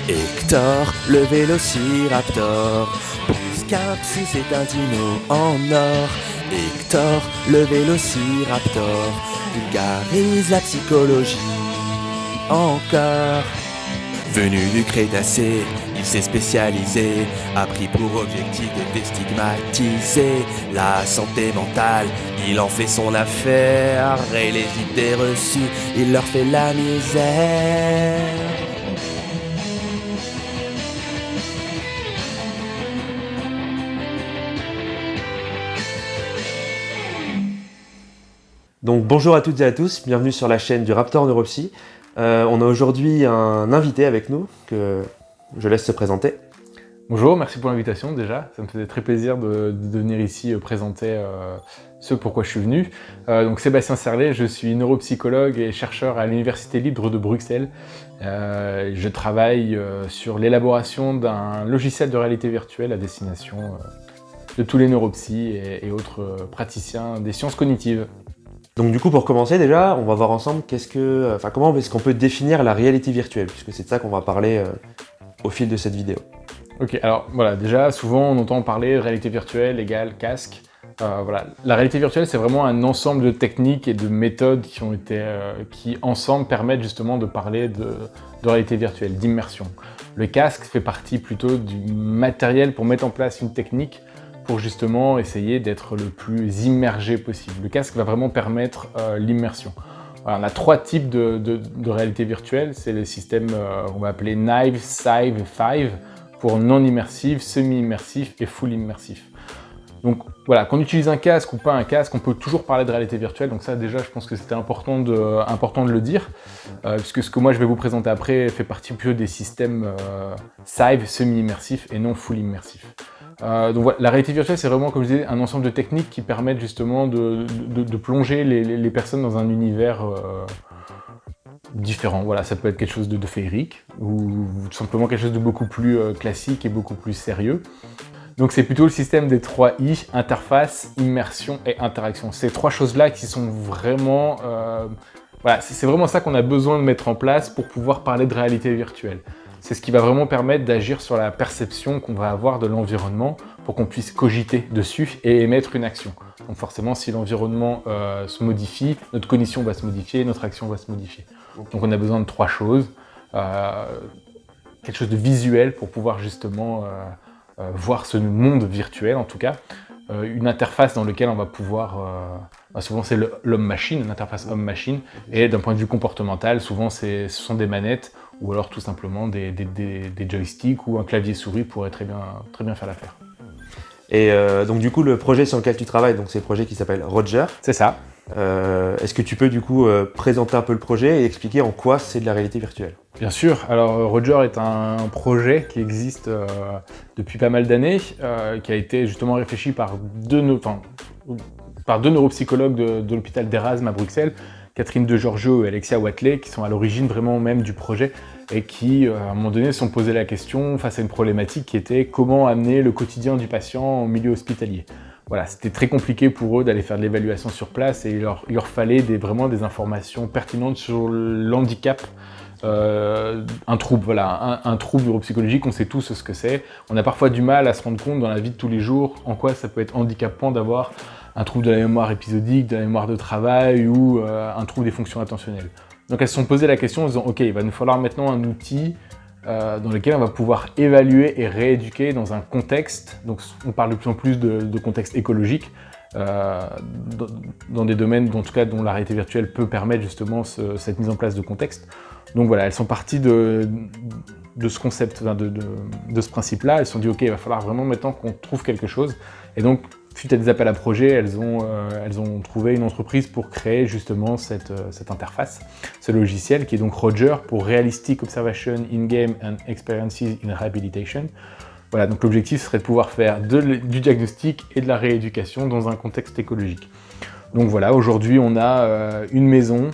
Hector, le vélociraptor. Plus qu'un psy, c'est un dino en or. Hector, le vélociraptor, vulgarise la psychologie encore. Venu du Crétacé, il s'est spécialisé, a pris pour objectif de déstigmatiser la santé mentale. Il en fait son affaire et les idées reçues, il leur fait la misère. Donc bonjour à toutes et à tous, bienvenue sur la chaîne du Raptor Neuropsy. On a aujourd'hui un invité avec nous que je laisse se présenter. Bonjour, merci pour l'invitation déjà, ça me faisait très plaisir de venir ici présenter ce pourquoi je suis venu. Donc Sébastien Serlet, je suis neuropsychologue et chercheur à l'Université libre de Bruxelles. Je travaille sur l'élaboration d'un logiciel de réalité virtuelle à destination de tous les neuropsys et autres praticiens des sciences cognitives. Donc du coup, pour commencer déjà, on va voir ensemble comment est-ce qu'on peut définir la réalité virtuelle, puisque c'est de ça qu'on va parler au fil de cette vidéo. Ok, alors voilà, déjà souvent on entend parler de réalité virtuelle égale casque. Voilà. La réalité virtuelle, c'est vraiment un ensemble de techniques et de méthodes qui ensemble permettent justement de parler de réalité virtuelle, d'immersion. Le casque fait partie plutôt du matériel pour mettre en place une technique pour justement essayer d'être le plus immergé possible. Le casque va vraiment permettre l'immersion. Voilà, on a trois types de réalité virtuelle. C'est le système qu'on va appeler NIVE, SIVE et FIVE pour non-immersif, semi-immersif et full immersif. Donc voilà, qu'on utilise un casque ou pas un casque, on peut toujours parler de réalité virtuelle. Donc ça déjà, je pense que c'était important de le dire, puisque ce que moi je vais vous présenter après fait partie plutôt des systèmes SIVE, semi-immersif et non full immersif. Donc voilà, la réalité virtuelle, c'est vraiment, comme je disais, un ensemble de techniques qui permettent justement de plonger les personnes dans un univers différent. Voilà, ça peut être quelque chose de féerique ou tout simplement quelque chose de beaucoup plus classique et beaucoup plus sérieux. Donc c'est plutôt le système des 3 I, interface, immersion et interaction. Ces trois choses-là qui sont vraiment... voilà, c'est vraiment ça qu'on a besoin de mettre en place pour pouvoir parler de réalité virtuelle. C'est ce qui va vraiment permettre d'agir sur la perception qu'on va avoir de l'environnement pour qu'on puisse cogiter dessus et émettre une action. Donc forcément, si l'environnement se modifie, notre cognition va se modifier, notre action va se modifier. Donc on a besoin de trois choses. Quelque chose de visuel pour pouvoir justement voir ce monde virtuel en tout cas. Une interface dans laquelle on va pouvoir... souvent c'est l'homme-machine, une interface homme-machine. Et d'un point de vue comportemental, souvent ce sont des manettes ou alors tout simplement des joysticks ou un clavier souris pourrait très bien faire l'affaire. Et donc du coup, le projet sur lequel tu travailles, donc c'est le projet qui s'appelle Roger. C'est ça. Est-ce que tu peux du coup présenter un peu le projet et expliquer en quoi c'est de la réalité virtuelle? Bien sûr. Alors Roger est un projet qui existe depuis pas mal d'années, qui a été justement réfléchi par deux neuropsychologues de l'hôpital d'Erasme à Bruxelles, Catherine De Giorgio et Alexia Watley, qui sont à l'origine vraiment même du projet et qui, à un moment donné, se sont posé la question face à une problématique qui était comment amener le quotidien du patient en milieu hospitalier. Voilà, c'était très compliqué pour eux d'aller faire de l'évaluation sur place et il leur fallait vraiment des informations pertinentes sur l'handicap. Un trouble, voilà, un trouble neuropsychologique, on sait tous ce que c'est. On a parfois du mal à se rendre compte dans la vie de tous les jours en quoi ça peut être handicapant d'avoir un trouble de la mémoire épisodique, de la mémoire de travail ou un trouble des fonctions attentionnelles. Donc elles se sont posées la question en se disant ok, il va nous falloir maintenant un outil dans lequel on va pouvoir évaluer et rééduquer dans un contexte. Donc on parle de plus en plus de contexte écologique, dans des domaines en tout cas dont la réalité virtuelle peut permettre justement cette mise en place de contexte. Donc voilà, elles sont parties de ce concept, de ce principe-là. Elles se sont dit ok, il va falloir vraiment maintenant qu'on trouve quelque chose. Et donc suite à des appels à projets, elles ont trouvé une entreprise pour créer justement cette interface, ce logiciel qui est donc Roger pour Realistic Observation in-Game and Experiences in Rehabilitation. Voilà, donc l'objectif serait de pouvoir faire du diagnostic et de la rééducation dans un contexte écologique. Donc voilà, aujourd'hui on a une maison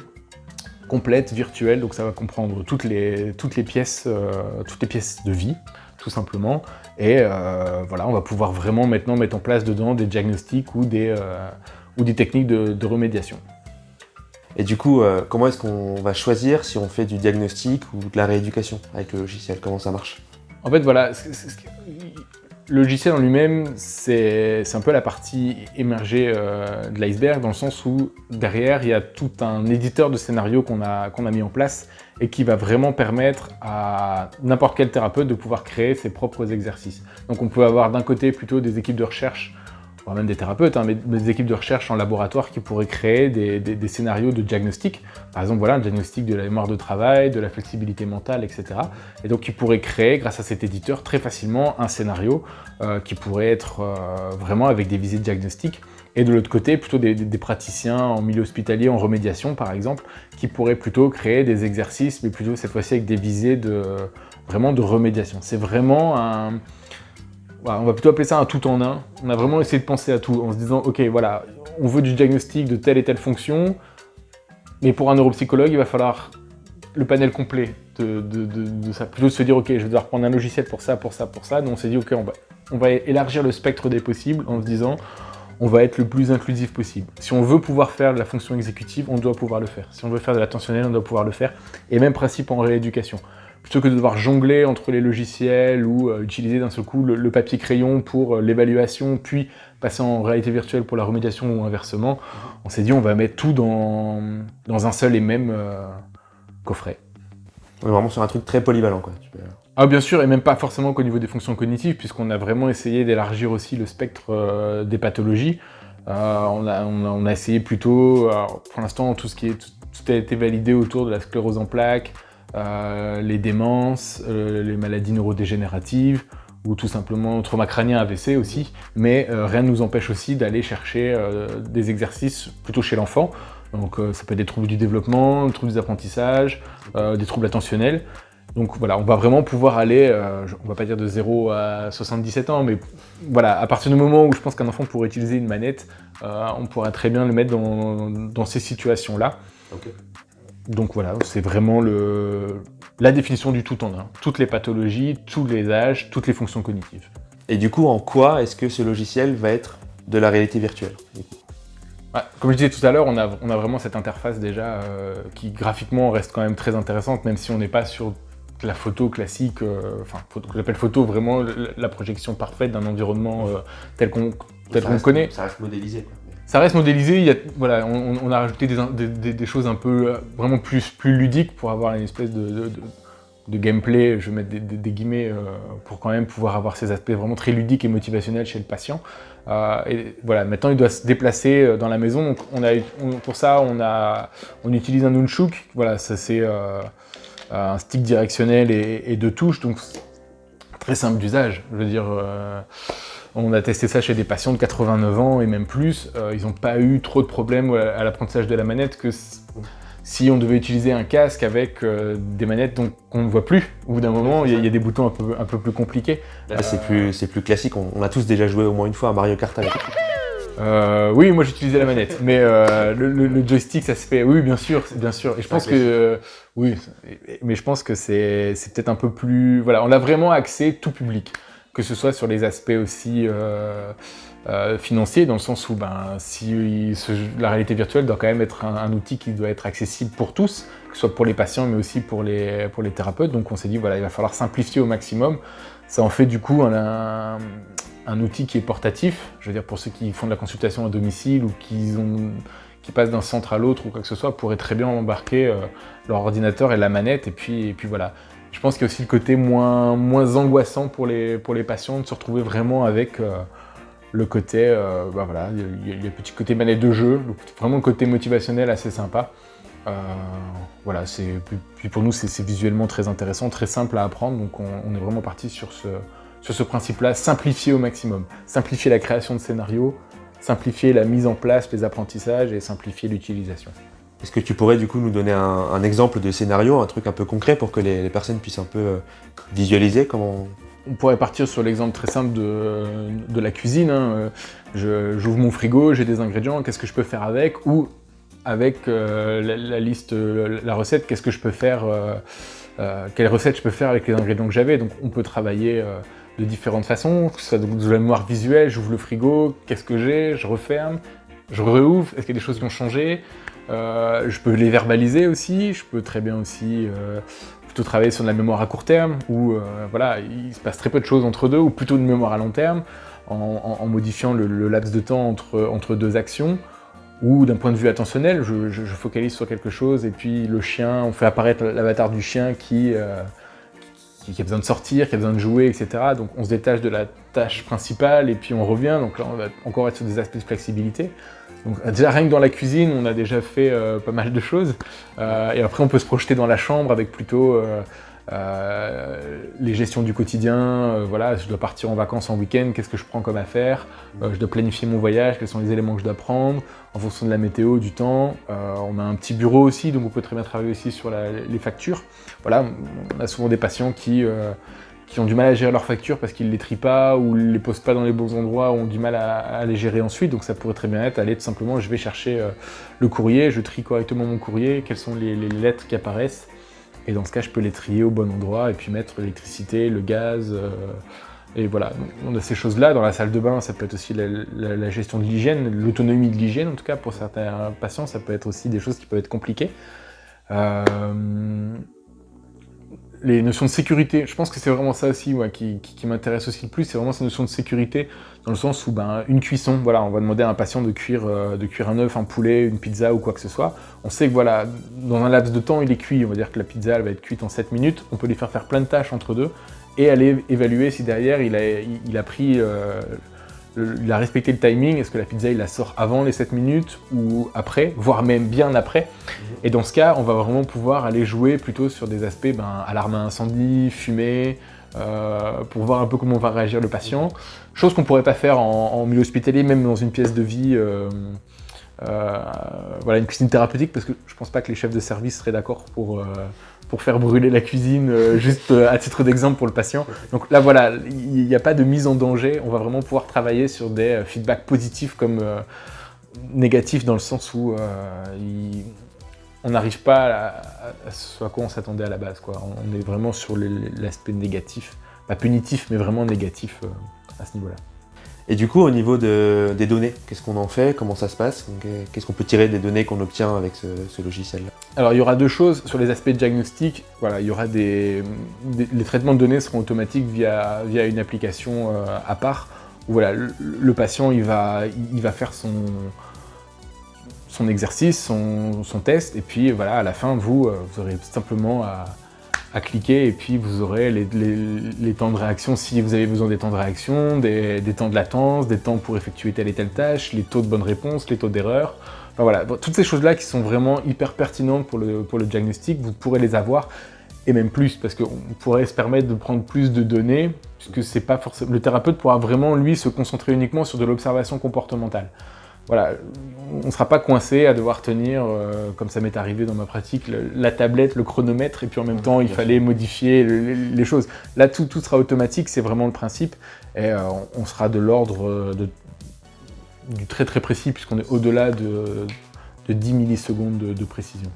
complète, virtuelle, donc ça va comprendre toutes les pièces de vie, tout simplement. Et voilà, on va pouvoir vraiment maintenant mettre en place dedans des diagnostics ou des techniques de remédiation. Et du coup, comment est-ce qu'on va choisir si on fait du diagnostic ou de la rééducation avec le logiciel? Comment ça marche? En fait, voilà, le logiciel en lui-même, c'est un peu la partie émergée de l'iceberg, dans le sens où derrière, il y a tout un éditeur de scénario qu'on a mis en place et qui va vraiment permettre à n'importe quel thérapeute de pouvoir créer ses propres exercices. Donc on peut avoir d'un côté plutôt des équipes de recherche, voire même des thérapeutes, mais des équipes de recherche en laboratoire qui pourraient créer des scénarios de diagnostic. Par exemple, voilà, un diagnostic de la mémoire de travail, de la flexibilité mentale, etc. Et donc, ils pourraient créer, grâce à cet éditeur, très facilement un scénario qui pourrait être vraiment avec des visées diagnostiques. Et de l'autre côté, plutôt des praticiens en milieu hospitalier, en remédiation, par exemple, qui pourraient plutôt créer des exercices, mais plutôt cette fois-ci avec des visées vraiment de remédiation. C'est vraiment un... Voilà, on va plutôt appeler ça un tout en un. On a vraiment essayé de penser à tout en se disant, ok, voilà, on veut du diagnostic de telle et telle fonction, mais pour un neuropsychologue, il va falloir le panel complet de ça. Plutôt de se dire, ok, je vais devoir prendre un logiciel pour ça, pour ça, pour ça. Donc on s'est dit, ok, on va élargir le spectre des possibles en se disant, on va être le plus inclusif possible. Si on veut pouvoir faire de la fonction exécutive, on doit pouvoir le faire. Si on veut faire de l'attentionnel, on doit pouvoir le faire. Et même principe en rééducation. Plutôt que de devoir jongler entre les logiciels ou utiliser d'un seul coup le papier crayon pour l'évaluation, puis passer en réalité virtuelle pour la remédiation ou inversement, on s'est dit on va mettre tout dans un seul et même coffret. On est vraiment sur un truc très polyvalent, quoi. Ah bien sûr, et même pas forcément qu'au niveau des fonctions cognitives, puisqu'on a vraiment essayé d'élargir aussi le spectre des pathologies. On a essayé plutôt, pour l'instant, tout a été validé autour de la sclérose en plaques, les démences, les maladies neurodégénératives, ou tout simplement trauma crânien AVC aussi, mais rien ne nous empêche aussi d'aller chercher des exercices plutôt chez l'enfant. Donc ça peut être des troubles du développement, des troubles des apprentissages, des troubles attentionnels. Donc voilà, on va vraiment pouvoir aller, on va pas dire de 0 à 77 ans, mais voilà, à partir du moment où je pense qu'un enfant pourrait utiliser une manette, on pourrait très bien le mettre dans ces situations-là. Okay. Donc voilà, c'est vraiment la définition du tout en un. Toutes les pathologies, tous les âges, toutes les fonctions cognitives. Et du coup, en quoi est-ce que ce logiciel va être de la réalité virtuelle? Comme je disais tout à l'heure, on a vraiment cette interface déjà qui graphiquement reste quand même très intéressante, même si on n'est pas sur la photo classique, j'appelle photo vraiment la projection parfaite d'un environnement tel qu'on connaît. Ça reste modélisé, quoi. Ça reste modélisé, on a rajouté des choses un peu vraiment plus ludiques pour avoir une espèce de gameplay, je vais mettre des guillemets, pour quand même pouvoir avoir ces aspects vraiment très ludiques et motivationnels chez le patient. Et voilà, maintenant il doit se déplacer dans la maison, donc pour ça on utilise un nunchuk, voilà, ça c'est un stick directionnel et de touches, donc très simple d'usage, je veux dire. On a testé ça chez des patients de 89 ans et même plus. Ils n'ont pas eu trop de problèmes à l'apprentissage de la manette que si on devait utiliser un casque avec des manettes qu'on ne voit plus. Au bout d'un moment, il y a des boutons un peu plus compliqués. Là, c'est plus classique. On a tous déjà joué au moins une fois à Mario Kart avec. Oui, moi j'utilisais la manette, mais le joystick, ça se fait. Oui, bien sûr. Et je pense que oui, mais je pense que c'est peut-être un peu plus. Voilà, on l'a vraiment axé tout public. Que ce soit sur les aspects aussi financiers, dans le sens où la réalité virtuelle doit quand même être un outil qui doit être accessible pour tous, que ce soit pour les patients, mais aussi pour les thérapeutes. Donc on s'est dit, voilà, il va falloir simplifier au maximum. Ça en fait du coup un outil qui est portatif, je veux dire pour ceux qui font de la consultation à domicile ou qui passent d'un centre à l'autre ou quoi que ce soit, pourraient très bien embarquer leur ordinateur et la manette, et puis voilà. Je pense qu'il y a aussi le côté moins angoissant pour les patients de se retrouver vraiment avec le côté, voilà, il y a le petit côté manette de jeu, vraiment le côté motivationnel assez sympa. Voilà, puis pour nous c'est visuellement très intéressant, très simple à apprendre, donc on est vraiment parti sur ce principe-là, simplifier au maximum, simplifier la création de scénarios, simplifier la mise en place, les apprentissages et simplifier l'utilisation. Est-ce que tu pourrais du coup nous donner un exemple de scénario, un truc un peu concret pour que les personnes puissent un peu visualiser comment... On pourrait partir sur l'exemple très simple de la cuisine. Hein. J'ouvre mon frigo, j'ai des ingrédients, qu'est-ce que je peux faire avec? Ou avec la liste, la recette, qu'est-ce que je peux faire, quelle recette je peux faire avec les ingrédients que j'avais? Donc on peut travailler de différentes façons, que ce soit de la mémoire visuelle, j'ouvre le frigo, qu'est-ce que j'ai? Je referme, je réouvre, est-ce qu'il y a des choses qui ont changé? Je peux les verbaliser aussi, je peux très bien aussi plutôt travailler sur de la mémoire à court terme, où voilà, il se passe très peu de choses entre deux, ou plutôt une mémoire à long terme, en modifiant le laps de temps entre deux actions, ou d'un point de vue attentionnel, je focalise sur quelque chose, et puis le chien, on fait apparaître l'avatar du chien qui a besoin de sortir, qui a besoin de jouer, etc. Donc on se détache de la tâche principale, et puis on revient, donc là on va encore être sur des aspects de flexibilité. Donc déjà rien que dans la cuisine, on a déjà fait pas mal de choses, et après on peut se projeter dans la chambre avec plutôt les gestions du quotidien, voilà, je dois partir en vacances en week-end, qu'est-ce que je prends comme affaire, je dois planifier mon voyage, quels sont les éléments que je dois prendre, en fonction de la météo, du temps. On a un petit bureau aussi, donc on peut très bien travailler aussi sur les factures. Voilà, on a souvent des patients qui ont du mal à gérer leurs factures parce qu'ils ne les trient pas ou ne les posent pas dans les bons endroits ou ont du mal à les gérer ensuite. Donc ça pourrait très bien être, aller tout simplement, je vais chercher le courrier, je trie correctement mon courrier, quelles sont les lettres qui apparaissent. Et dans ce cas, je peux les trier au bon endroit et puis mettre l'électricité, le gaz. Et voilà, on a ces choses-là. Dans la salle de bain, ça peut être aussi la gestion de l'hygiène, l'autonomie de l'hygiène. En tout cas, pour certains patients, ça peut être aussi des choses qui peuvent être compliquées. Les notions de sécurité, je pense que c'est vraiment ça aussi qui m'intéresse aussi le plus, c'est vraiment ces notions de sécurité, dans le sens où une cuisson, voilà, on va demander à un patient de cuire un œuf, un poulet, une pizza ou quoi que ce soit. On sait que voilà, dans un laps de temps, il est cuit, on va dire que la pizza elle va être cuite en 7 minutes, on peut lui faire plein de tâches entre deux, et aller évaluer si derrière il a respecté le timing, est-ce que la pizza il la sort avant les 7 minutes ou après, voire même bien après. Et dans ce cas, on va vraiment pouvoir aller jouer plutôt sur des aspects alarme à incendie, fumée, pour voir un peu comment va réagir le patient. Chose qu'on ne pourrait pas faire en milieu hospitalier, même dans une pièce de vie, voilà, une cuisine thérapeutique, parce que je ne pense pas que les chefs de service seraient d'accord pour faire brûler la cuisine, juste à titre d'exemple pour le patient. Donc là, voilà, il n'y a pas de mise en danger. On va vraiment pouvoir travailler sur des feedbacks positifs comme négatifs, dans le sens où on n'arrive pas à ce à quoi on s'attendait à la base, quoi. On est vraiment sur l'aspect négatif, pas punitif, mais vraiment négatif à ce niveau-là. Et du coup, au niveau des données, qu'est-ce qu'on en fait? Comment ça se passe? Qu'est-ce qu'on peut tirer des données qu'on obtient avec ce logiciel-là? Alors, il y aura deux choses. Sur les aspects diagnostiques, voilà, il y aura les traitements de données seront automatiques via une application à part, où voilà, le patient il va faire son exercice, son test, et puis voilà, à la fin, vous aurez simplement à cliquer, et puis vous aurez les temps de réaction, si vous avez besoin des temps de réaction, des temps de latence, des temps pour effectuer telle et telle tâche, les taux de bonne réponse, les taux d'erreur. Enfin, voilà, toutes ces choses-là qui sont vraiment hyper pertinentes pour le diagnostic, vous pourrez les avoir, et même plus, parce qu'on pourrait se permettre de prendre plus de données, puisque c'est pas forcément... Le thérapeute pourra vraiment, lui, se concentrer uniquement sur de l'observation comportementale. Voilà, on ne sera pas coincé à devoir tenir, comme ça m'est arrivé dans ma pratique, la tablette, le chronomètre, et puis en même temps, il fallait modifier les choses. Là, tout sera automatique, c'est vraiment le principe, et on sera de l'ordre du très très précis, puisqu'on est au-delà de 10 millisecondes de précision.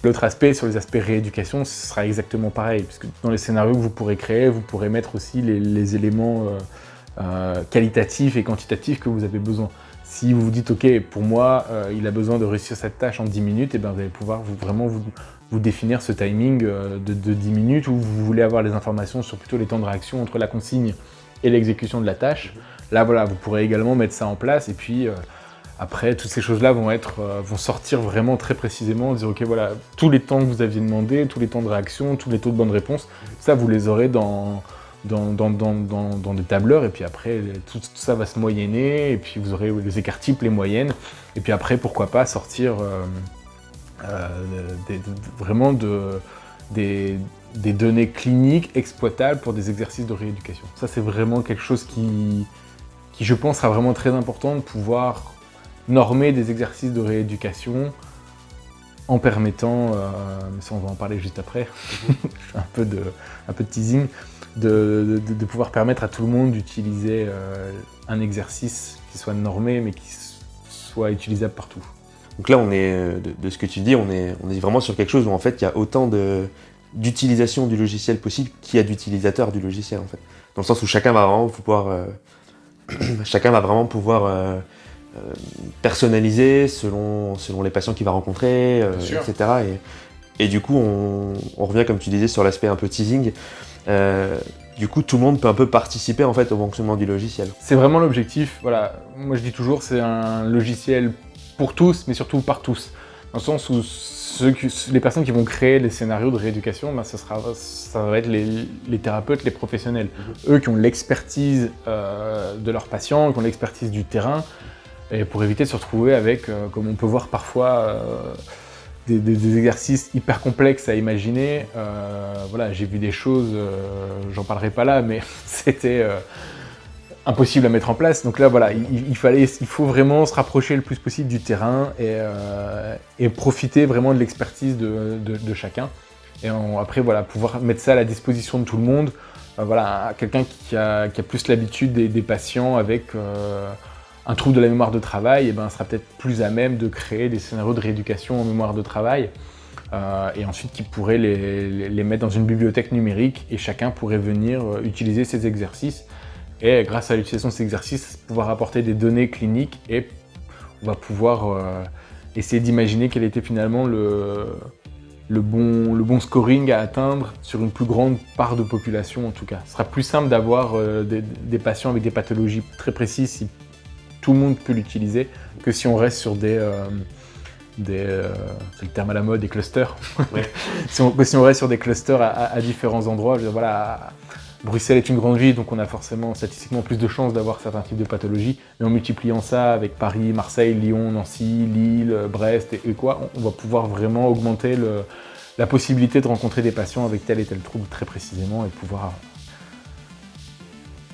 L'autre aspect, sur les aspects rééducation, ce sera exactement pareil, puisque dans les scénarios que vous pourrez créer, vous pourrez mettre aussi les éléments qualitatifs et quantitatifs que vous avez besoin. Si vous vous dites, ok, pour moi, il a besoin de réussir cette tâche en 10 minutes, et bien vous allez pouvoir vous définir ce timing de 10 minutes, où vous voulez avoir les informations sur plutôt les temps de réaction entre la consigne et l'exécution de la tâche. Là, voilà, vous pourrez également mettre ça en place, et puis après, toutes ces choses-là vont sortir vraiment très précisément, dire, ok, voilà, tous les temps que vous aviez demandé, tous les temps de réaction, tous les taux de bonne réponse, ça, vous les aurez dans des tableurs, et puis après tout ça va se moyenner, et puis vous aurez les écarts types, les moyennes, et puis après pourquoi pas sortir vraiment des données cliniques exploitables pour des exercices de rééducation. Ça c'est vraiment quelque chose qui je pense sera vraiment très important, de pouvoir normer des exercices de rééducation en permettant, mais ça on va en parler juste après, un peu de teasing, de pouvoir permettre à tout le monde d'utiliser un exercice qui soit normé, mais qui soit utilisable partout. Donc là, on est, de ce que tu dis, on est vraiment sur quelque chose où en fait, il y a autant d'utilisation du logiciel possible qu'il y a d'utilisateurs du logiciel, en fait. Dans le sens où chacun va vraiment pouvoir personnalisé selon les patients qu'il va rencontrer, etc. Et du coup, on revient, comme tu disais, sur l'aspect un peu teasing. Du coup, tout le monde peut un peu participer en fait au fonctionnement du logiciel. C'est vraiment l'objectif. Voilà, moi je dis toujours, c'est un logiciel pour tous, mais surtout par tous. Dans le sens où les personnes qui vont créer les scénarios de rééducation, ben, ça va être les thérapeutes, les professionnels. Eux qui ont l'expertise de leurs patients, qui ont l'expertise du terrain, et pour éviter de se retrouver avec, comme on peut voir parfois, des exercices hyper complexes à imaginer. Voilà, j'ai vu des choses, j'en parlerai pas là, mais c'était impossible à mettre en place. Donc là, voilà, il faut vraiment se rapprocher le plus possible du terrain et profiter vraiment de l'expertise de chacun. Et après, voilà, pouvoir mettre ça à la disposition de tout le monde. Voilà, quelqu'un qui a plus l'habitude des patients avec un trouble de la mémoire de travail, et ben, sera peut-être plus à même de créer des scénarios de rééducation en mémoire de travail. Et ensuite, qui pourrait les mettre dans une bibliothèque numérique et chacun pourrait venir utiliser ces exercices. Et grâce à l'utilisation de ces exercices, pouvoir apporter des données cliniques et on va pouvoir essayer d'imaginer quel était finalement le bon scoring à atteindre sur une plus grande part de population en tout cas. Ce sera plus simple d'avoir des patients avec des pathologies très précises si tout le monde peut l'utiliser que si on reste sur c'est le terme à la mode, des clusters. Ouais. si on reste sur des clusters à différents endroits, je veux dire, voilà, Bruxelles est une grande ville, donc on a forcément statistiquement plus de chances d'avoir certains types de pathologies, mais en multipliant ça avec Paris, Marseille, Lyon, Nancy, Lille, Brest et quoi, on va pouvoir vraiment augmenter la possibilité de rencontrer des patients avec tel et tel trouble très précisément et pouvoir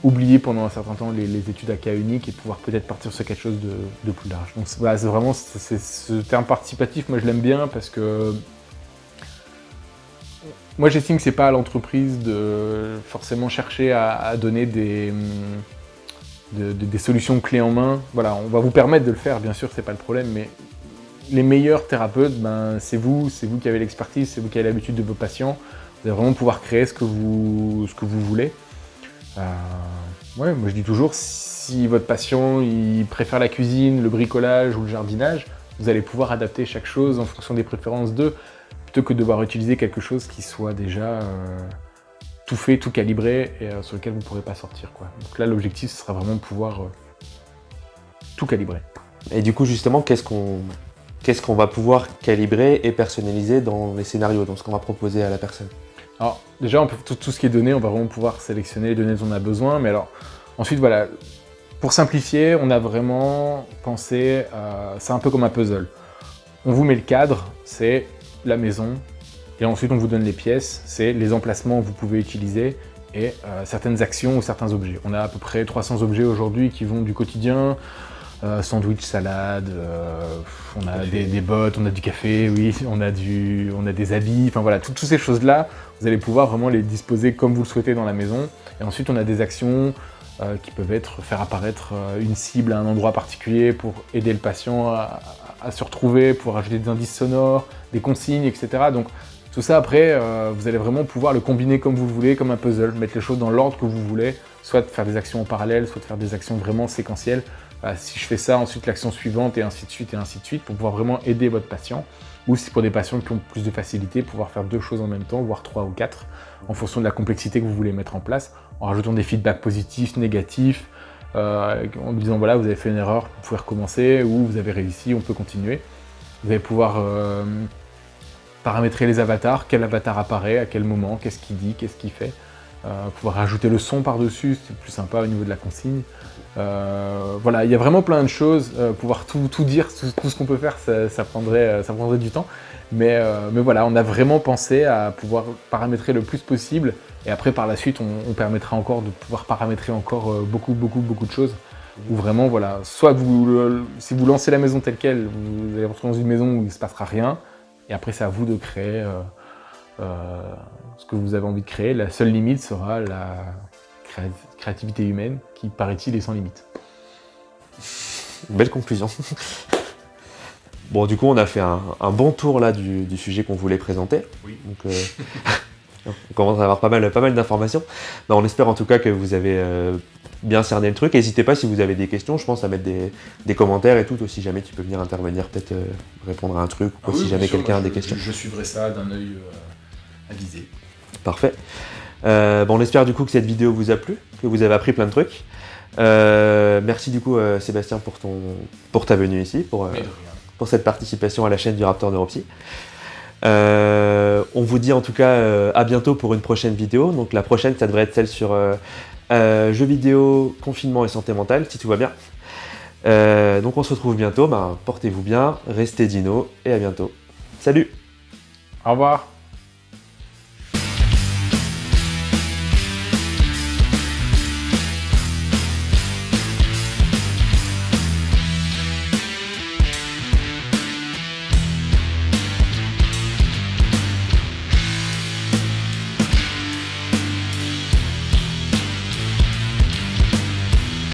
oublier pendant un certain temps les études à cas unique et pouvoir peut-être partir sur quelque chose de plus large. Donc voilà, c'est vraiment ce terme participatif, moi je l'aime bien parce que moi j'estime que c'est pas à l'entreprise de forcément chercher à donner des solutions clés en main. Voilà, on va vous permettre de le faire, bien sûr, c'est pas le problème, mais les meilleurs thérapeutes, ben, c'est vous qui avez l'expertise, c'est vous qui avez l'habitude de vos patients. Vous allez vraiment pouvoir créer ce que vous voulez. Ouais, moi je dis toujours, si votre patient il préfère la cuisine, le bricolage ou le jardinage, vous allez pouvoir adapter chaque chose en fonction des préférences d'eux, plutôt que de devoir utiliser quelque chose qui soit déjà tout fait, tout calibré et sur lequel vous ne pourrez pas sortir, quoi. Donc là, l'objectif, ce sera vraiment de pouvoir tout calibrer. Et du coup, justement, qu'est-ce qu'on va pouvoir calibrer et personnaliser dans les scénarios, dans ce qu'on va proposer à la personne? Alors déjà, on peut, tout ce qui est donné, on va vraiment pouvoir sélectionner les données dont on a besoin, mais alors ensuite, voilà, pour simplifier, on a vraiment pensé, c'est un peu comme un puzzle. On vous met le cadre, c'est la maison, et ensuite on vous donne les pièces, c'est les emplacements que vous pouvez utiliser et certaines actions ou certains objets. On a à peu près 300 objets aujourd'hui qui vont du quotidien, sandwich, salade, on a des bottes, on a du café, oui, on a des habits, enfin voilà, toutes ces choses-là, vous allez pouvoir vraiment les disposer comme vous le souhaitez dans la maison. Et ensuite on a des actions qui peuvent être faire apparaître une cible à un endroit particulier pour aider le patient à se retrouver, pour ajouter des indices sonores, des consignes, etc. Donc tout ça après, vous allez vraiment pouvoir le combiner comme vous voulez, comme un puzzle, mettre les choses dans l'ordre que vous voulez, soit de faire des actions en parallèle, soit de faire des actions vraiment séquentielles. Si je fais ça, ensuite l'action suivante, et ainsi de suite, pour pouvoir vraiment aider votre patient. Ou si pour des patients qui ont plus de facilité, pouvoir faire 2 choses en même temps, voire 3 ou 4, en fonction de la complexité que vous voulez mettre en place, en rajoutant des feedbacks positifs, négatifs, en lui disant voilà, vous avez fait une erreur, vous pouvez recommencer, ou vous avez réussi, on peut continuer. Vous allez pouvoir paramétrer les avatars, quel avatar apparaît, à quel moment, qu'est-ce qu'il dit, qu'est-ce qu'il fait. Pouvoir rajouter le son par-dessus, c'est plus sympa au niveau de la consigne. Voilà, il y a vraiment plein de choses. Pouvoir tout dire, tout ce qu'on peut faire, ça prendrait du temps. Mais voilà, on a vraiment pensé à pouvoir paramétrer le plus possible. Et après, par la suite, on permettra encore de pouvoir paramétrer encore beaucoup de choses. Ou vraiment, voilà, soit si vous lancez la maison telle quelle, vous allez retrouver dans une maison où il ne se passera rien. Et après, c'est à vous de créer ce que vous avez envie de créer. La seule limite sera la créativité humaine qui, paraît-il, est sans limite. Belle conclusion. Bon, du coup, on a fait un bon tour là du sujet qu'on voulait présenter. Oui. Donc, On commence à avoir pas mal d'informations. On espère en tout cas que vous avez bien cerné le truc. N'hésitez pas si vous avez des questions, je pense à mettre des commentaires et tout, si jamais tu peux venir intervenir, peut-être répondre à un truc, ou si jamais quelqu'un a des questions. Je suivrai ça d'un œil avisé. Parfait. On espère du coup que cette vidéo vous a plu, que vous avez appris plein de trucs. Merci du coup Sébastien pour ta venue ici, pour cette participation à la chaîne du Raptor Neuropsy. On vous dit en tout cas à bientôt pour une prochaine vidéo. Donc la prochaine, ça devrait être celle sur jeux vidéo, confinement et santé mentale, si tout va bien. Donc on se retrouve bientôt. Portez-vous bien, restez dino et à bientôt. Salut! Au revoir!